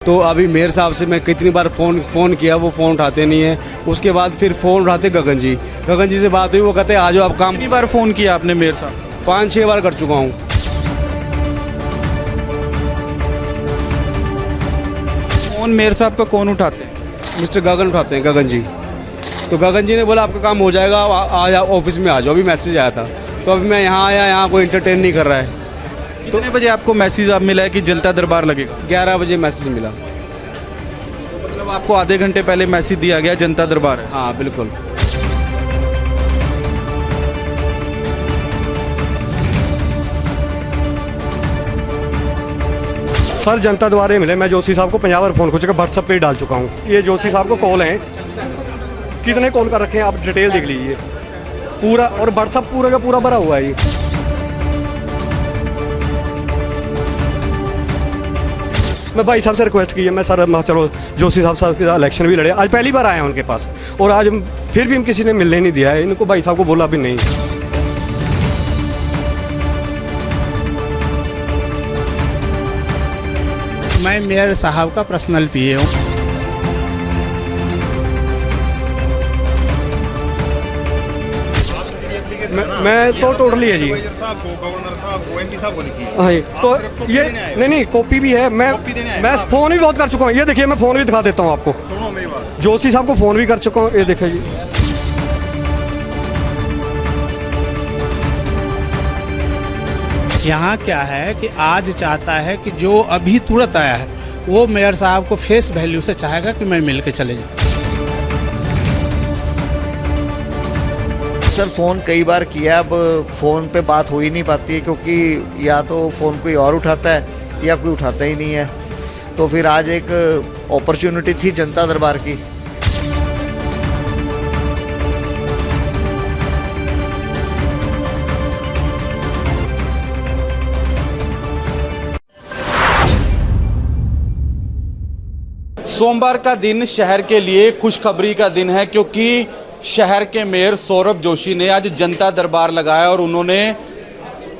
तो अभी मेयर साहब से मैं कितनी बार फ़ोन किया, वो फ़ोन उठाते नहीं है। उसके बाद फिर फ़ोन उठाते गगन जी से बात हुई, वो कहते हैं आ जाओ आप काम। कितनी बार फ़ोन किया आपने मेयर साहब? 5-6 बार कर चुका हूँ। फ़ोन मेयर साहब का कौन उठाते हैं? मिस्टर गगन उठाते हैं, गगन जी। तो गगन जी ने बोला आपका काम हो जाएगा, आ जाओ ऑफिस में आ जाओ। अभी मैसेज आया था, तो अभी मैं यहाँ आया, यहाँ कोई इंटरटेन नहीं कर रहा है। कितने बजे आपको मैसेज मिला है कि जनता दरबार लगेगा? 11 बजे मैसेज मिला। मतलब आपको आधे घंटे पहले मैसेज दिया गया जनता दरबार है? हाँ बिल्कुल। सर जनता द्वारे मिले। मैं जोशी साहब को 50 बार फ़ोन कर चुका, व्हाट्सएप पे ही डाल चुका हूँ। ये जोशी साहब को कॉल हैं, कितने कॉल कर रखे हैं आप डिटेल देख लीजिए पूरा, और व्हाट्सएप पूरा का पूरा भरा हुआ है ये। मैं भाई साहब से रिक्वेस्ट की है, मैं सर चलो जोशी साहब के इलेक्शन भी लड़े, आज पहली बार आए हैं उनके पास, और आज फिर भी हम किसी ने मिलने नहीं दिया है इनको। भाई साहब को बोला भी नहीं। मैं मेयर साहब का पर्सनल पीए हूँ। मैं तो टोटली है जी। हाँ जी, तो ये नहीं कॉपी भी है। मैं फ़ोन भी बहुत कर चुका हूँ। ये देखिए, मैं फ़ोन भी दिखा देता हूँ आपको। सुनो मेरी बात। जोशी साहब को फ़ोन भी कर चुका हूँ, ये देखिए जी। यहाँ क्या है कि आज चाहता है कि जो अभी तुरंत आया है वो मेयर साहब को फेस वैल्यू से चाहेगा कि मैं मिल के चले जाऊँ। सर फ़ोन कई बार किया, अब फ़ोन पे बात हो ही नहीं पाती है, क्योंकि या तो फ़ोन कोई और उठाता है या कोई उठाता ही नहीं है। तो फिर आज एक अपॉर्चुनिटी थी जनता दरबार की। सोमवार का दिन शहर के लिए खुशखबरी का दिन है, क्योंकि शहर के मेयर सौरभ जोशी ने आज जनता दरबार लगाया और उन्होंने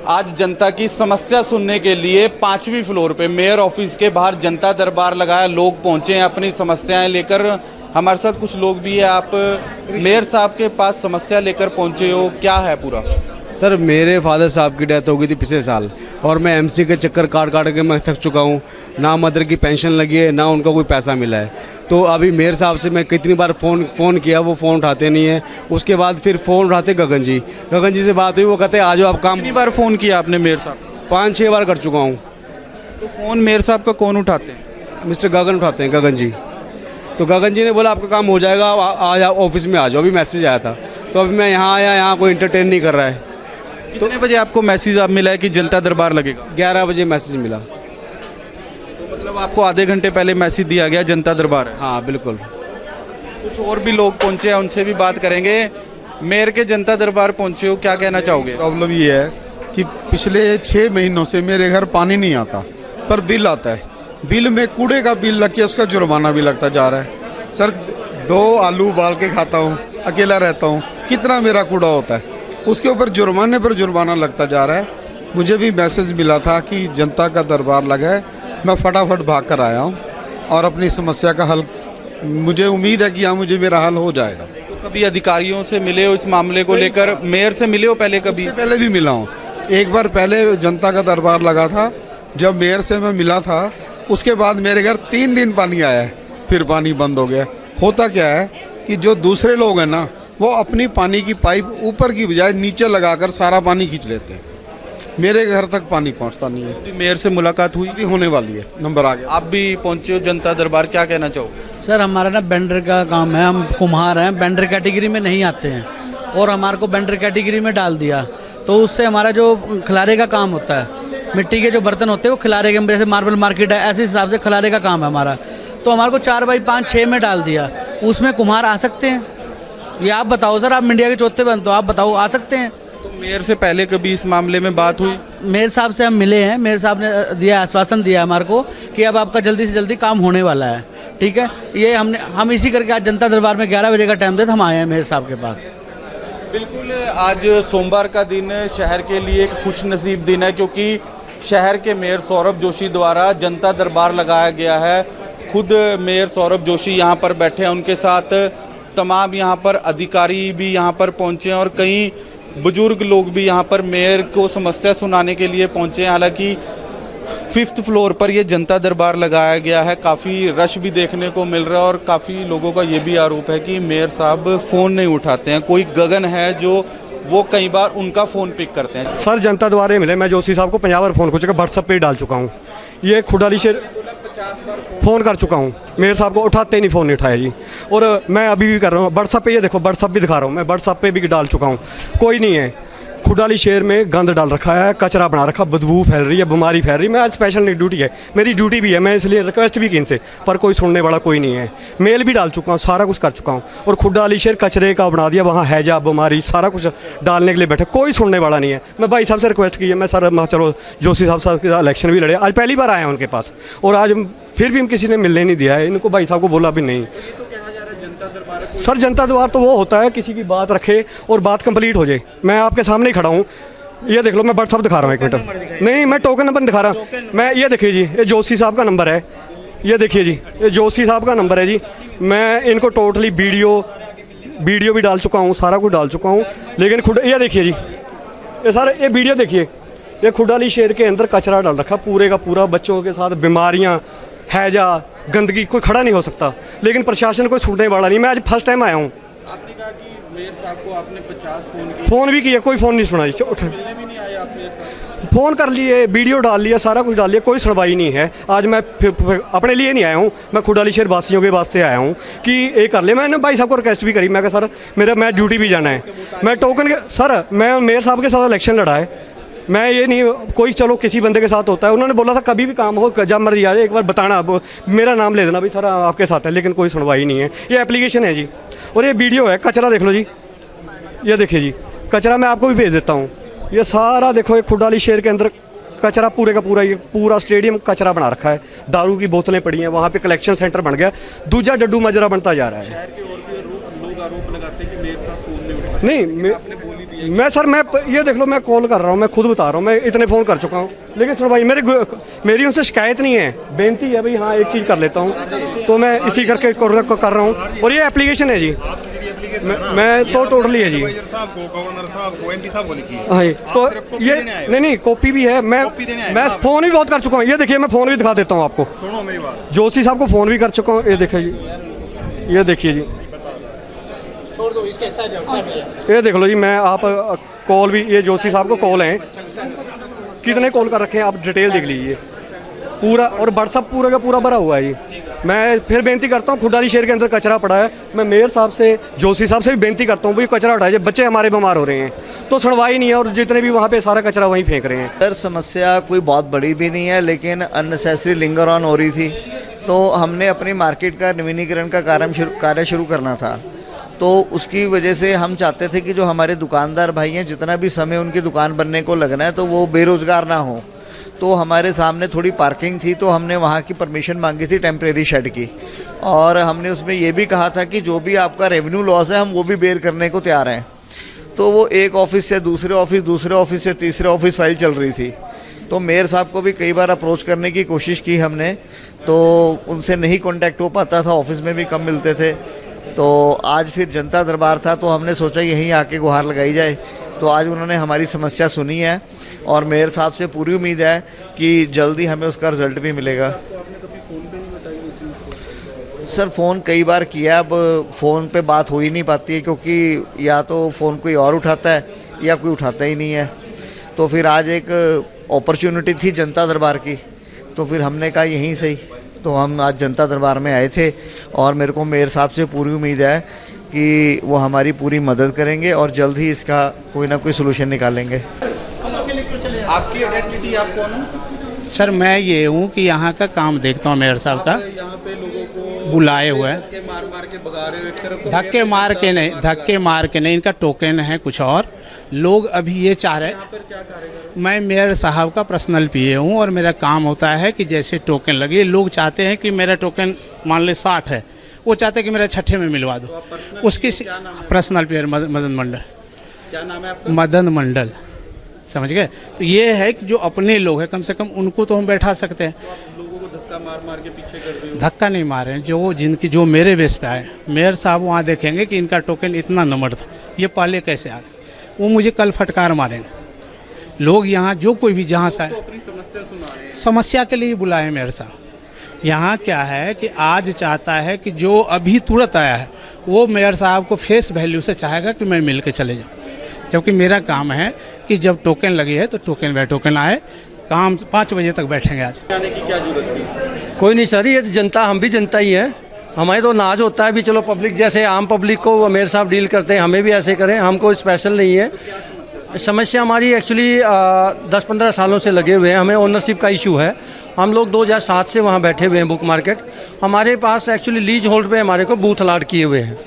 आज जनता की समस्या सुनने के लिए 5वीं फ्लोर पे मेयर ऑफिस के बाहर जनता दरबार लगाया। लोग पहुंचे हैं अपनी समस्याएं लेकर। हमारे साथ कुछ लोग भी हैं। आप मेयर साहब के पास समस्या लेकर पहुंचे हो, क्या है पूरा? सर मेरे फादर साहब की डेथ हो गई थी पिछले साल, और मैं एमसी के चक्कर काट के मैं थक चुका हूँ। ना मदर की पेंशन लगी है, ना उनका कोई पैसा मिला है। तो अभी मेयर साहब से मैं कितनी बार फ़ोन किया, वो फ़ोन उठाते नहीं है। उसके बाद फिर फ़ोन उठाते गगन जी से बात हुई, वो कहते हैं आ जाओ आप काम। कितनी बार फ़ोन किया आपने मेयर साहब? 5-6 बार कर चुका हूँ। तो फ़ोन मेयर साहब का कौन उठाते हैं? मिस्टर गगन उठाते हैं, गगन जी। तो गगन जी ने बोला आपका काम हो जाएगा, आ जाओ ऑफिस में आ जाओ। अभी मैसेज आया था, तो अभी मैं यहाँ आया, यहाँ कोई इंटरटेन नहीं कर रहा है। कितने बजे आपको मैसेज मिला है कि जनता दरबार लगेगा? 11 बजे मैसेज मिला। तो मतलब आपको आधे घंटे पहले मैसेज दिया गया जनता दरबार है? हाँ बिल्कुल। कुछ और भी लोग पहुंचे हैं, उनसे भी बात करेंगे। मेयर के जनता दरबार पहुंचे हो, क्या कहना चाहोगे? प्रॉब्लम ये है कि पिछले 6 महीनों से मेरे घर पानी नहीं आता, पर बिल आता है। बिल में कूड़े का बिल लग के उसका जुर्माना भी लगता जा रहा है। सर 2 आलू उबाल के खाता हूँ, अकेला रहता हूँ, कितना मेरा कूड़ा होता है, उसके ऊपर जुर्माने पर जुर्माना लगता जा रहा है। मुझे भी मैसेज मिला था कि जनता का दरबार लगा है। मैं फटाफट भाग कर आया हूँ और अपनी समस्या का हल, मुझे उम्मीद है कि यहाँ मुझे मेरा हल हो जाएगा। तो कभी अधिकारियों से मिले हो इस मामले को लेकर? मेयर से मिले हो पहले कभी? इससे पहले भी मिला हूँ। एक बार पहले जनता का दरबार लगा था, जब मेयर से मैं मिला था, उसके बाद मेरे घर 3 दिन पानी आया है, फिर पानी बंद हो गया। होता क्या है कि जो दूसरे लोग हैं ना, वो अपनी पानी की पाइप ऊपर की बजाय नीचे लगाकर सारा पानी खींच लेते हैं। मेरे घर तक पानी पहुंचता नहीं है। मेयर से मुलाकात हुई? भी होने वाली है, नंबर आ गया। आप भी पहुंचे हो जनता दरबार, क्या कहना चाहो? सर हमारा ना बेंडर का काम है, हम कुम्हार हैं, बेंडर कैटेगरी में नहीं आते हैं, और हमारे को बेंडर कैटेगरी में डाल दिया। तो उससे हमारा जो खिलारे का काम होता है, मिट्टी के जो बर्तन होते हैं वो खिलारे के, जैसे मार्बल मार्केट है, ऐसे हिसाब से खिलारे का काम है हमारा। तो हमारे को 4x5-6 में डाल दिया। उसमें कुम्हार आ सकते हैं? ये आप बताओ सर, आप मीडिया के चौथे बन, तो आप बताओ आ सकते हैं? तो मेयर से पहले कभी इस मामले में बात हुई? मेयर साहब से हम मिले हैं, मेयर साहब ने दिया, आश्वासन दिया हमारे को कि अब आपका जल्दी से जल्दी काम होने वाला है। ठीक है, ये हम इसी करके आज जनता दरबार में 11 बजे का टाइम देते हम आए हैं मेयर साहब के पास। बिल्कुल, आज सोमवार का दिन शहर के लिए एक खुशनसीब दिन है, क्योंकि शहर के मेयर सौरभ जोशी द्वारा जनता दरबार लगाया गया है खुद मेयर सौरभ जोशी यहाँ पर बैठे हैं, उनके साथ तमाम यहाँ पर अधिकारी भी यहाँ पर पहुँचे हैं और कई बुजुर्ग लोग भी यहाँ पर मेयर को समस्या सुनाने के लिए पहुँचे हैं। हालांकि 5th फ्लोर पर ये जनता दरबार लगाया गया है, काफ़ी रश भी देखने को मिल रहा है और काफ़ी लोगों का ये भी आरोप है कि मेयर साहब फ़ोन नहीं उठाते हैं। कोई गगन है जो वो कई बार उनका फ़ोन पिक करते हैं। सर जनता द्वारे मिले, मैं जोशी साहब को 50 बार फ़ोन कर चुका, व्हाट्सअप पे ही डाल चुका हूँ। ये खुडाली शेर फ़ोन कर चुका हूँ, मेयर साहब को उठाते ही नहीं, फ़ोन नहीं उठाया जी। और मैं अभी भी कर रहा हूँ व्हाट्सअप पे, ये देखो व्हाट्सअप भी दिखा रहा हूँ, मैं व्हाट्सअप पे भी डाल चुका हूँ, कोई नहीं है। खुडाली शहर में गंद डाल रखा है, कचरा बना रखा, बदबू फैल रही है, बीमारी फैल रही है। मैं आज स्पेशल नहीं, ड्यूटी है मेरी, ड्यूटी भी है, मैं इसलिए रिक्वेस्ट भी की इनसे, पर कोई सुनने वाला कोई नहीं है। मेल भी डाल चुका हूँ, सारा कुछ कर चुका हूँ। और खुडाली शहर कचरे का बना दिया, वहाँ हैजा बीमारी सारा कुछ डालने के लिए बैठे, कोई सुनने वाला नहीं है। मैं भाई साहब से रिक्वेस्ट की है, मैं सर चलो जोशी साहब के इलेक्शन भी लड़े, आज पहली बार आया हूँ उनके पास, और आज फिर भी किसी ने मिलने नहीं दिया है इनको, भाई साहब को बोला भी नहीं। सर जनता दरबार तो वो होता है किसी की बात रखे और बात कंप्लीट हो जाए। मैं आपके सामने ही खड़ा हूँ, ये देख लो, मैं व्हाट्सअप दिखा रहा हूँ, 1 मिनट नहीं, मैं टोकन नंबर दिखा रहा हूँ। मैं ये देखिए जी, ये जोशी साहब का नंबर है, ये देखिए जी, ये जोशी साहब का नंबर है जी। मैं इनको टोटली वीडियो भी डाल चुका हूँ, सारा कुछ डाल चुका हूँ। लेकिन ये देखिए जी, ये सर ये वीडियो देखिए, ये खुडाली शहर के अंदर कचरा डाल रखा पूरे का पूरा, बच्चों के साथ बीमारियाँ, हैजा, गंदगी, कोई खड़ा नहीं हो सकता। लेकिन प्रशासन कोई सुनने वाला नहीं। मैं आज फर्स्ट टाइम आया हूँ। आपने कहा कि मेयर साहब को आपने 50 फ़ोन किए, फ़ोन भी किया, कोई फ़ोन नहीं सुना जी। मिलने भी नहीं आए आप मेयर साहब? फ़ोन कर लिए, वीडियो डाल लिया, सारा कुछ डाल लिया, कोई सुनवाई नहीं है। आज मैं फिर अपने लिए नहीं आया हूँ, मैं खुडाली शहर वासियों के वास्ते आया हूँ कि ये कर ले। मैंने भाई साहब को रिक्वेस्ट भी करी, मैं कहा सर मैं ड्यूटी भी जाना है, मैं टोकन के सर, मैं मेयर साहब के साथ इलेक्शन लड़ा है। मैं ये नहीं कोई, चलो किसी बंदे के साथ होता है, उन्होंने बोला था कभी भी काम हो जब मर्जी आ जाए, एक बार बताना, मेरा नाम ले देना भाई सर आपके साथ है। लेकिन कोई सुनवाई नहीं है। ये एप्लीकेशन है जी, और ये वीडियो है, कचरा देख लो जी, ये देखिए जी कचरा, मैं आपको भी भेज देता हूँ। ये सारा देखो, एक खुडाली शहर के अंदर कचरा पूरे का पूरा, ये पूरा स्टेडियम कचरा बना रखा है, दारू की बोतलें पड़ी हैं, वहाँ पे कलेक्शन सेंटर बन गया, दूजा डड्डू मजरा बनता जा रहा है। लोग आरोप लगाते हैं कि मेयर साहब फ़ोन नहीं उठाते। नहीं मैं सर, मैं ये देख लो, मैं कॉल कर रहा हूँ, मैं खुद बता रहा हूँ, मैं इतने फ़ोन कर चुका हूँ। लेकिन सुनो भाई, मेरी उनसे शिकायत नहीं है, बेनती है भाई, हाँ एक चीज़ कर लेता हूँ, तो मैं इसी करके कर रहा हूँ। और ये एप्लीकेशन है जी, मैं तो टोटली है जी, गवर्नर साहब को, एमपी साहब को लिखी है। हाँ जी, तो ये नहीं कॉपी भी है, मैं फ़ोन भी बहुत कर चुका हूँ। ये देखिए, मैं फ़ोन भी दिखा देता हूँ आपको, सुनो मेरी बात, जोशी साहब को फ़ोन भी कर चुका हूँ। ये देखिए जी, ये देखिए जी, ये देख लो जी, मैं आप कॉल भी, ये जोशी साहब को कॉल हैं, कितने कॉल कर रखे हैं आप डिटेल देख लीजिए पूरा, और व्हाट्सअप पूरा का पूरा भरा हुआ है जी। मैं फिर बेनती करता हूँ, खुडाली शहर के अंदर कचरा पड़ा है, मैं मेयर साहब से, जोशी साहब से भी बेनती करता हूँ भाई कचरा हटाइए, बच्चे हमारे बीमार हो रहे हैं, तो सुनवाई नहीं है, और जितने भी वहाँ पे सारा कचरा वहीं फेंक रहे हैं। सर समस्या कोई बहुत बड़ी भी नहीं है, लेकिन अननेसेसरी लिंगर ऑन हो रही थी, तो हमने अपनी मार्केट का नवीनीकरण का कार्य शुरू करना था। तो उसकी वजह से हम चाहते थे कि जो हमारे दुकानदार भाई हैं, जितना भी समय उनकी दुकान बनने को लगना है, तो वो बेरोज़गार ना हो। तो हमारे सामने थोड़ी पार्किंग थी, तो हमने वहाँ की परमिशन मांगी थी टेम्परेरी शेड की, और हमने उसमें ये भी कहा था कि जो भी आपका रेवेन्यू लॉस है हम वो भी बेयर करने को तैयार हैं। तो वो एक ऑफिस से दूसरे ऑफिस, दूसरे ऑफिस से तीसरे ऑफिस फाइल चल रही थी। तो मेयर साहब को भी कई बार अप्रोच करने की कोशिश की हमने, तो उनसे नहीं कॉन्टैक्ट हो पाता था, ऑफिस में भी कम मिलते थे। तो आज फिर जनता दरबार था, तो हमने सोचा यहीं आके गुहार लगाई जाए। तो आज उन्होंने हमारी समस्या सुनी है, और मेयर साहब से पूरी उम्मीद है कि जल्दी हमें उसका रिजल्ट भी मिलेगा। सर फ़ोन कई बार किया, अब फ़ोन पे बात हो ही नहीं पाती है, क्योंकि या तो फ़ोन कोई और उठाता है या कोई उठाता ही नहीं है। तो फिर आज एक अपॉर्चुनिटी थी जनता दरबार की, तो फिर हमने कहा यहीं सही, तो हम आज जनता दरबार में आए थे, और मेरे को मेयर साहब से पूरी उम्मीद है कि वो हमारी पूरी मदद करेंगे और जल्द ही इसका कोई ना कोई सोल्यूशन निकालेंगे। आपकी आइडेंटिटी आप कौन है? सर मैं ये हूँ कि यहाँ का काम देखता हूँ मेयर साहब का, यहाँ पे लोगों को बुलाए हुए हैं, धक्के मार के भगा रहे हो एक तरफ, तो धक्के मार के नहीं, इनका टोकन है कुछ और। लोग अभी ये चाह रहे हैं, मैं मेयर साहब का पर्सनल पीए हूँ, और मेरा काम होता है कि जैसे टोकन लगे, लोग चाहते हैं कि मेरा टोकन मान ले 60 है, वो चाहते हैं कि मेरा 6ठे में मिलवा दो। उसकी पर्सनल पीए मदन मंडल। क्या नाम है आपका? मदन मंडल, समझ गए? तो ये है कि जो अपने लोग हैं, कम से कम उनको तो हम बैठा सकते हैं। लोगों को धक्का मार के पीछे कर रहे हो। धक्का नहीं मारे हैं, जो मेरे बेस पे आए। मेयर साहब वहाँ देखेंगे कि इनका टोकन इतना नंबर था, ये पहले कैसे आ गए, वो मुझे कल फटकार मारेंगे। लोग यहाँ जो कोई भी जहाँ से आए समस्या के लिए बुलाए मेयर साहब। यहाँ क्या है कि आज चाहता है कि जो अभी तुरंत आया है वो मेयर साहब को फेस वैल्यू से चाहेगा कि मैं मिल के चले जाऊँ, जबकि मेरा काम है कि जब टोकन लगी है तो टोकन बाय टोकन आए। काम 5 बजे तक बैठेंगे आज। कोई नहीं सर, ये जनता, हम भी जनता ही है। हमारे तो नाज होता है भी, चलो पब्लिक जैसे आम पब्लिक को मेयर साहब डील करते हैं, हमें भी ऐसे करें। हमको स्पेशल नहीं है। समस्या हमारी एक्चुअली 10-15 सालों से लगे हुए हैं। हमें ओनरशिप का इशू है। हम लोग 2007 से वहाँ बैठे हुए हैं बुक मार्केट। हमारे पास एक्चुअली लीज होल्ड पे हमारे को बूथ अलाट किए हुए हैं।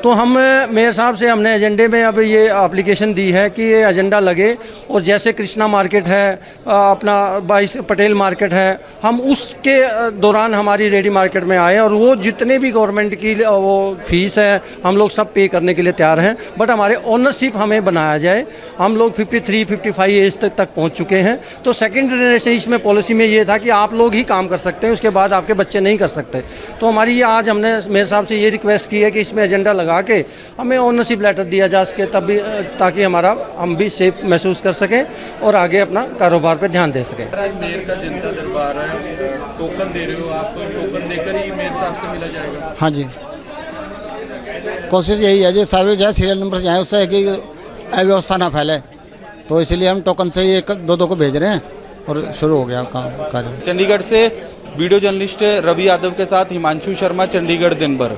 तो हम मेयर साहब से हमने एजेंडे में अब ये एप्लीकेशन दी है कि ये एजेंडा लगे, और जैसे कृष्णा मार्केट है, अपना 22 पटेल मार्केट है, हम उसके दौरान हमारी रेडी मार्केट में आए, और वो जितने भी गवर्नमेंट की वो फीस है हम लोग सब पे करने के लिए तैयार हैं। बट हमारे ओनरशिप हमें बनाया जाए। हम लोग 53-55 एज तक पहुँच चुके हैं। तो सेकेंड जनरेशन इसमें पॉलिसी में ये था कि आप लोग ही काम कर सकते हैं, उसके बाद आपके बच्चे नहीं कर सकते। तो हमारी ये आज हमने मेयर साहब से ये रिक्वेस्ट की है कि इसमें एजेंडा लगा के हमें ओनरशिप लेटर दिया जा सके, तब भी ताकि हम भी सेफ महसूस कर सकें और आगे अपना कारोबार पे ध्यान दे सकें। मेयर का जनता दरबार है, टोकन दे रहे हो आप, तो टोकन देकर ही मेयर साहब से मिला जाएगा? हाँ जी, कोशिश यही है जी, सभी जो है सीरियल नंबर से जाए, उससे कि अव्यवस्था ना फैले। तो इसलिए हम टोकन से ही 1-2 को भेज रहे हैं और शुरू हो गया काम कार्य। चंडीगढ़ से वीडियो जर्नलिस्ट रवि यादव के साथ हिमांशु शर्मा, चंडीगढ़ दिन भर।